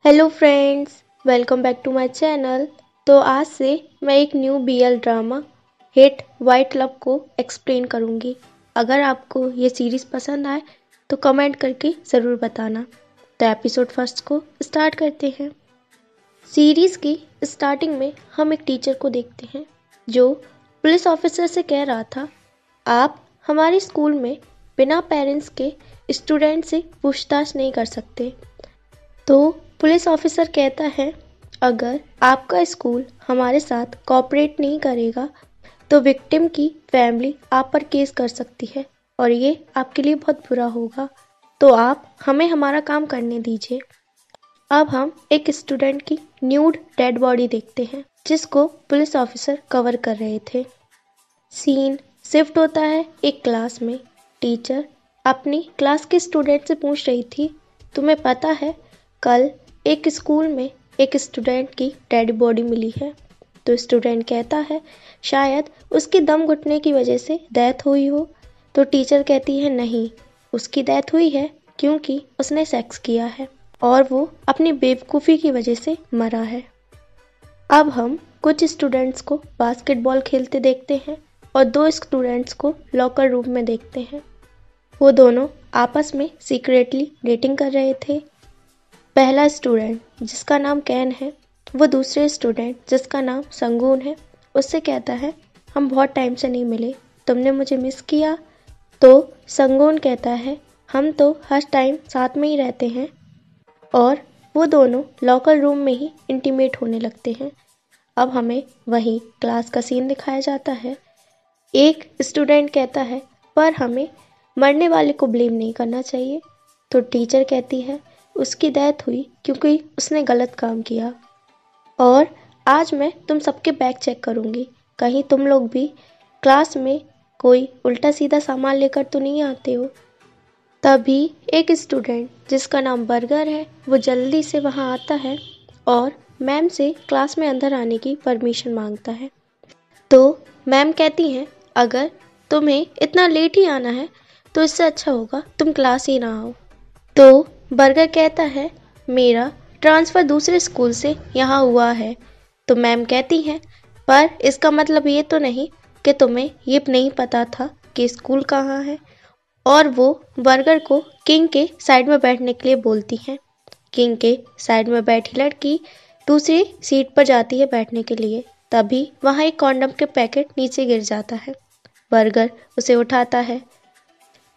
Hello friends, welcome back to my channel. तो आज से मैं एक new BL drama hit white love को एक्सप्लेन करूँगी। अगर आपको ये सीरीज़ पसंद आए तो कमेंट करके ज़रूर बताना। तो एपिसोड फर्स्ट को स्टार्ट करते हैं। सीरीज़ की स्टार्टिंग में हम एक टीचर को देखते हैं जो पुलिस ऑफिसर से कह रहा था, आप हमारे स्कूल में बिना पेरेंट्स के स्टूडेंट से पूछताछ नहीं कर सकते। तो पुलिस ऑफिसर कहता है, अगर आपका स्कूल हमारे साथ कोऑपरेट नहीं करेगा तो विक्टिम की फैमिली आप पर केस कर सकती है और ये आपके लिए बहुत बुरा होगा। तो आप हमें हमारा काम करने दीजिए। अब हम एक स्टूडेंट की न्यूड डेड बॉडी देखते हैं जिसको पुलिस ऑफिसर कवर कर रहे थे। सीन शिफ्ट होता है एक क्लास में। टीचर अपनी क्लास के स्टूडेंट से पूछ रही थी, तुम्हें पता है कल एक स्कूल में एक स्टूडेंट की डेड बॉडी मिली है। तो स्टूडेंट कहता है, शायद उसकी दम घुटने की वजह से डेथ हुई हो। तो टीचर कहती है, नहीं, उसकी डेथ हुई है क्योंकि उसने सेक्स किया है और वो अपनी बेवकूफ़ी की वजह से मरा है। अब हम कुछ स्टूडेंट्स को बास्केटबॉल खेलते देखते हैं और दो स्टूडेंट्स को लॉकर रूम में देखते हैं। वो दोनों आपस में सीक्रेटली डेटिंग कर रहे थे। पहला स्टूडेंट जिसका नाम कैन है वो दूसरे स्टूडेंट जिसका नाम संगून है उससे कहता है, हम बहुत टाइम से नहीं मिले, तुमने मुझे मिस किया। तो संगून कहता है, हम तो हर टाइम साथ में ही रहते हैं। और वो दोनों लॉकर रूम में ही इंटीमेट होने लगते हैं। अब हमें वहीं क्लास का सीन दिखाया जाता है। एक स्टूडेंट कहता है, पर हमें मरने वाले को ब्लेम नहीं करना चाहिए। तो टीचर कहती है, उसकी डेथ हुई क्योंकि उसने गलत काम किया और आज मैं तुम सबके बैग चेक करूंगी, कहीं तुम लोग भी क्लास में कोई उल्टा सीधा सामान लेकर तो नहीं आते हो। तभी एक स्टूडेंट जिसका नाम बर्गर है वो जल्दी से वहां आता है और मैम से क्लास में अंदर आने की परमिशन मांगता है। तो मैम कहती हैं, अगर तुम्हें इतना लेट ही आना है तो इससे अच्छा होगा तुम क्लास ही ना आओ। तो बर्गर कहता है, मेरा ट्रांसफ़र दूसरे स्कूल से यहाँ हुआ है। तो मैम कहती हैं, पर इसका मतलब ये तो नहीं कि तुम्हें ये नहीं पता था कि स्कूल कहाँ है। और वो बर्गर को किंग के साइड में बैठने के लिए बोलती हैं। किंग के साइड में बैठी लड़की दूसरी सीट पर जाती है बैठने के लिए। तभी वहाँ एक कॉन्डम के पैकेट नीचे गिर जाता है। बर्गर उसे उठाता है।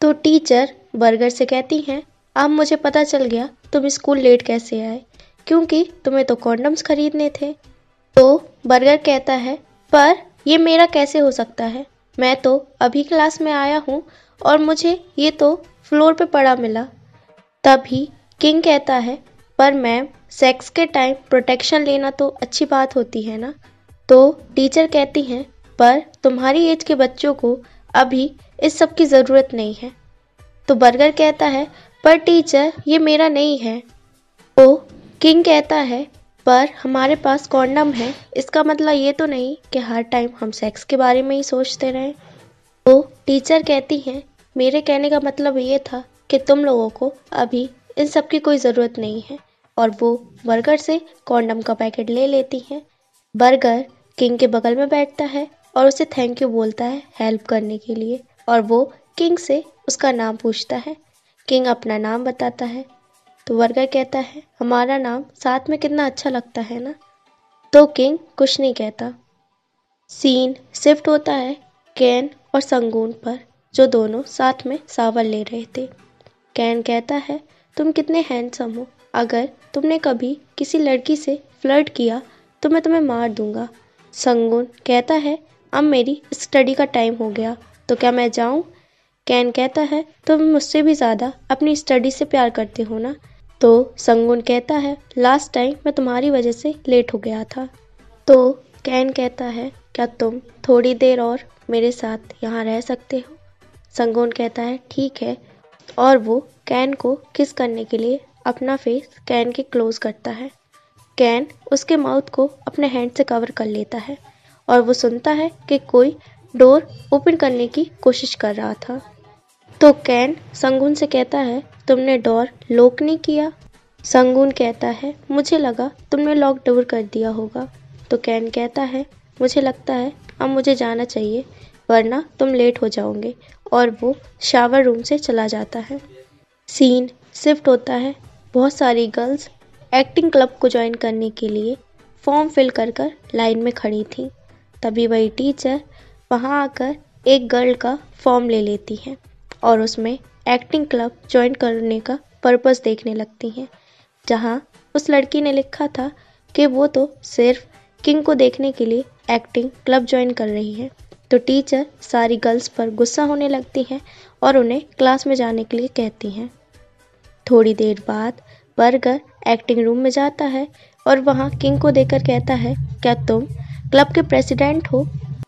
तो टीचर बर्गर से कहती हैं, अब मुझे पता चल गया तुम स्कूल लेट कैसे आए, क्योंकि तुम्हें तो कॉन्डम्स खरीदने थे। तो बर्गर कहता है, पर ये मेरा कैसे हो सकता है, मैं तो अभी क्लास में आया हूँ और मुझे ये तो फ्लोर पे पड़ा मिला। तभी किंग कहता है, पर मैम सेक्स के टाइम प्रोटेक्शन लेना तो अच्छी बात होती है ना। तो टीचर कहती हैं, पर तुम्हारी एज के बच्चों को अभी इस सब की ज़रूरत नहीं है। तो बर्गर कहता है, पर टीचर ये मेरा नहीं है। तो किंग कहता है, पर हमारे पास कॉन्डम है, इसका मतलब ये तो नहीं कि हर टाइम हम सेक्स के बारे में ही सोचते रहें। तो टीचर कहती हैं, मेरे कहने का मतलब ये था कि तुम लोगों को अभी इन सब की कोई ज़रूरत नहीं है। और वो बर्गर से कॉन्डम का पैकेट ले लेती हैं। बर्गर किंग के बगल में बैठता है और उसे थैंक यू बोलता है हेल्प करने के लिए। और वो किंग से उसका नाम पूछता है। किंग अपना नाम बताता है। तो बर्गर कहता है, हमारा नाम साथ में कितना अच्छा लगता है ना। तो किंग कुछ नहीं कहता। सीन शिफ्ट होता है कैन और संगून पर, जो दोनों साथ में शावर ले रहे थे। कैन कहता है, तुम कितने हैंडसम हो, अगर तुमने कभी किसी लड़की से फ्लर्ट किया तो मैं तुम्हें मार दूंगा। संगून कहता है, अब मेरी स्टडी का टाइम हो गया, तो क्या मैं जाऊं? कैन कहता है, तुम मुझसे भी ज़्यादा अपनी स्टडी से प्यार करते हो ना। तो संगून कहता है, लास्ट टाइम मैं तुम्हारी वजह से लेट हो गया था। तो कैन कहता है, क्या तुम थोड़ी देर और मेरे साथ यहाँ रह सकते हो? संगून कहता है, ठीक है। और वो कैन को किस करने के लिए अपना फेस कैन के क्लोज करता है। कैन उसके माउथ को अपने हैंड से कवर कर लेता है और वो सुनता है कि कोई डोर ओपन करने की कोशिश कर रहा था। तो कैन संगून से कहता है, तुमने डोर लॉक नहीं किया? संगून कहता है मुझे लगा तुमने लॉक डोर कर दिया होगा। तो कैन कहता है मुझे लगता है अब मुझे जाना चाहिए वरना तुम लेट हो जाओगे, और वो शावर रूम से चला जाता है। सीन शिफ्ट होता है। बहुत सारी गर्ल्स एक्टिंग क्लब को ज्वाइन करने के लिए फॉर्म फिल कर कर लाइन में खड़ी थी। तभी वही टीचर वहाँ आकर एक गर्ल का फॉर्म ले लेती है और उसमें एक्टिंग क्लब ज्वाइन करने का पर्पस देखने लगती हैं, जहाँ उस लड़की ने लिखा था कि वो तो सिर्फ किंग को देखने के लिए एक्टिंग क्लब ज्वाइन कर रही है। तो टीचर सारी गर्ल्स पर गुस्सा होने लगती हैं और उन्हें क्लास में जाने के लिए कहती हैं। थोड़ी देर बाद बर्गर एक्टिंग रूम में जाता है और वहाँ किंग को देखकर कहता है क्या तुम क्लब के प्रेसिडेंट हो?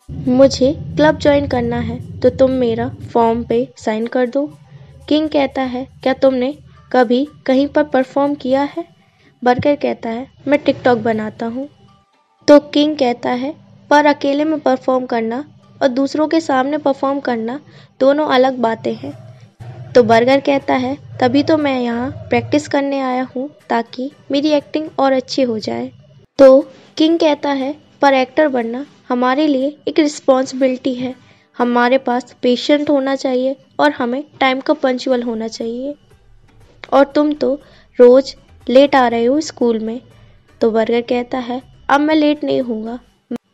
मुझे क्लब ज्वाइन करना है तो तुम मेरा फॉर्म पे साइन कर दो। किंग कहता है क्या तुमने कभी कहीं पर परफॉर्म किया है? बर्गर कहता है मैं टिकटॉक बनाता हूँ। तो किंग कहता है पर अकेले में परफॉर्म करना और दूसरों के सामने परफॉर्म करना दोनों अलग बातें हैं। तो बर्गर कहता है तभी तो मैं यहाँ प्रैक्टिस करने आया हूँ ताकि मेरी एक्टिंग और अच्छी हो जाए। तो किंग कहता है पर एक्टर बनना हमारे लिए एक रिस्पॉन्सिबिलिटी है, हमारे पास पेशेंट होना चाहिए और हमें टाइम का पंचुअल होना चाहिए, और तुम तो रोज लेट आ रहे हो स्कूल में। तो बर्गर कहता है अब मैं लेट नहीं होऊंगा,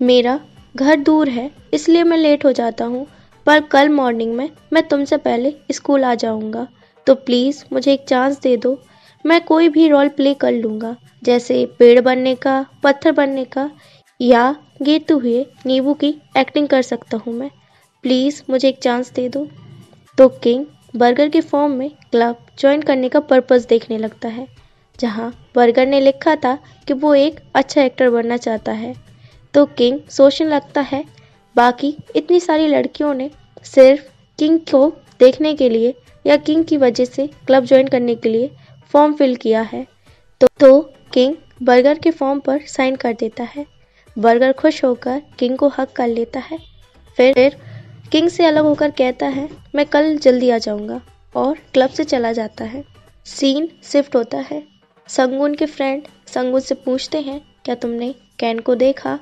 मेरा घर दूर है इसलिए मैं लेट हो जाता हूँ, पर कल मॉर्निंग में मैं तुमसे पहले स्कूल आ जाऊंगा। तो प्लीज़ मुझे एक चांस दे दो, मैं कोई भी रोल प्ले कर लूँगा, जैसे पेड़ बनने का, पत्थर बनने का, या गिरते हुए नींबू की एक्टिंग कर सकता हूँ मैं। प्लीज़ मुझे एक चांस दे दो। तो किंग बर्गर के फॉर्म में क्लब ज्वाइन करने का पर्पस देखने लगता है, जहाँ बर्गर ने लिखा था कि वो एक अच्छा एक्टर बनना चाहता है। तो किंग सोचने लगता है बाकी इतनी सारी लड़कियों ने सिर्फ किंग को देखने के लिए या किंग की वजह से क्लब ज्वाइन करने के लिए फॉर्म फिल किया है। तो किंग बर्गर के फॉर्म पर साइन कर देता है। बर्गर खुश होकर किंग को हक कर लेता है, फिर किंग से अलग होकर कहता है मैं कल जल्दी आ जाऊंगा, और क्लब से चला जाता है। सीन शिफ्ट होता है। संगून के फ्रेंड संगून से पूछते हैं क्या तुमने कैन को देखा?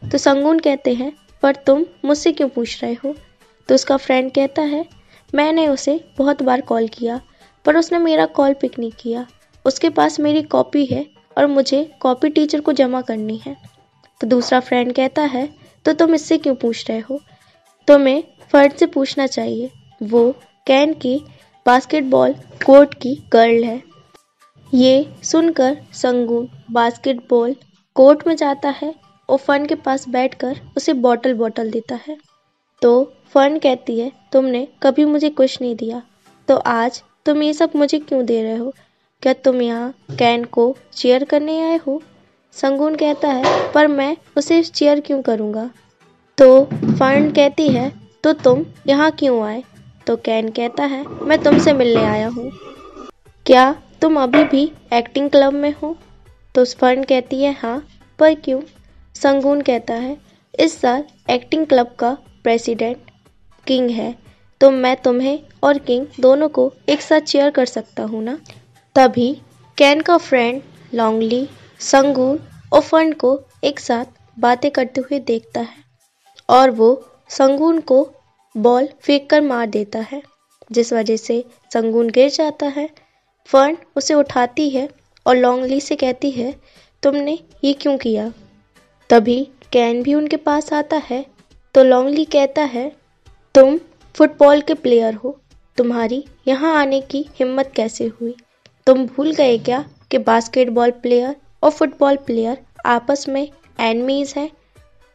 तो संगून कहते हैं पर तुम मुझसे क्यों पूछ रहे हो? तो उसका फ्रेंड कहता है मैंने उसे बहुत बार कॉल किया पर उसने मेरा कॉल पिक नहीं किया, उसके पास मेरी कॉपी है और मुझे कॉपी टीचर को जमा करनी है। तो दूसरा फ्रेंड कहता है तो तुम इससे क्यों पूछ रहे हो, तुम्हें फर्ड से पूछना चाहिए, वो कैन की बास्केटबॉल कोर्ट की गर्ल है। ये सुनकर संगून बास्केटबॉल कोर्ट में जाता है और फन के पास बैठकर उसे बॉटल देता है। तो फन कहती है तुमने कभी मुझे कुछ नहीं दिया, तो आज तुम ये सब मुझे क्यों दे रहे हो? क्या तुम यहाँ कैन को चीयर करने आए हो? संगून कहता है पर मैं उसे चीयर क्यों करूँगा? तो फन कहती है तो तुम यहाँ क्यों आए? तो कैन कहता है मैं तुमसे मिलने आया हूँ, क्या तुम अभी भी एक्टिंग क्लब में हो? तो फन कहती है हाँ, पर क्यों? संगून कहता है इस साल एक्टिंग क्लब का प्रेसिडेंट किंग है, तो मैं तुम्हें और किंग दोनों को एक साथ चीयर कर सकता हूँ ना। तभी कैन का फ्रेंड लॉन्गली संगून और फन को एक साथ बातें करते हुए देखता है और वो संगून को बॉल फेंक कर मार देता है, जिस वजह से संगून गिर जाता है। फन उसे उठाती है और लॉन्गली से कहती है तुमने ये क्यों किया? तभी कैन भी उनके पास आता है। तो लॉन्गली कहता है तुम फुटबॉल के प्लेयर हो, तुम्हारी यहाँ आने की हिम्मत कैसे हुई? तुम भूल गए क्या कि बास्केटबॉल प्लेयर और फुटबॉल प्लेयर आपस में एनिमीज हैं?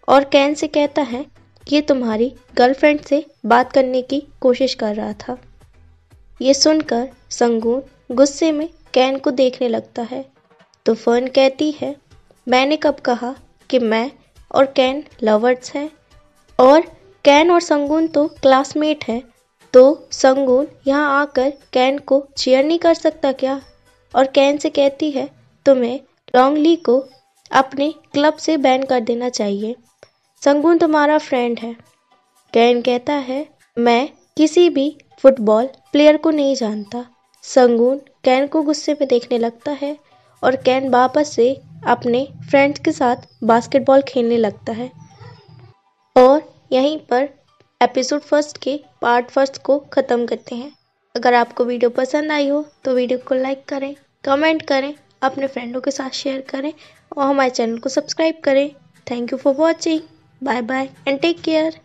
और कैन से कहता है ये तुम्हारी गर्लफ्रेंड से बात करने की कोशिश कर रहा था। ये सुनकर संगून गुस्से में कैन को देखने लगता है। तो फन कहती है मैंने कब कहा कि मैं और कैन लवर्स हैं, और कैन और संगून तो क्लासमेट हैं, तो संगून यहाँ आकर कैन को चीयर नहीं कर सकता क्या? और कैन से कहती है तुम्हें लॉन्गली को अपने क्लब से बैन कर देना चाहिए, संगून तुम्हारा फ्रेंड है। कैन कहता है मैं किसी भी फुटबॉल प्लेयर को नहीं जानता। संगून कैन को गुस्से में देखने लगता है और केन वापस से अपने फ्रेंड्स के साथ बास्केटबॉल खेलने लगता है। और यहीं पर एपिसोड फर्स्ट के पार्ट फर्स्ट को ख़त्म करते हैं। अगर आपको वीडियो पसंद आई हो तो वीडियो को लाइक करें, कमेंट करें, अपने फ्रेंडों के साथ शेयर करें और हमारे चैनल को सब्सक्राइब करें। Thank you for watching. Bye bye and take care.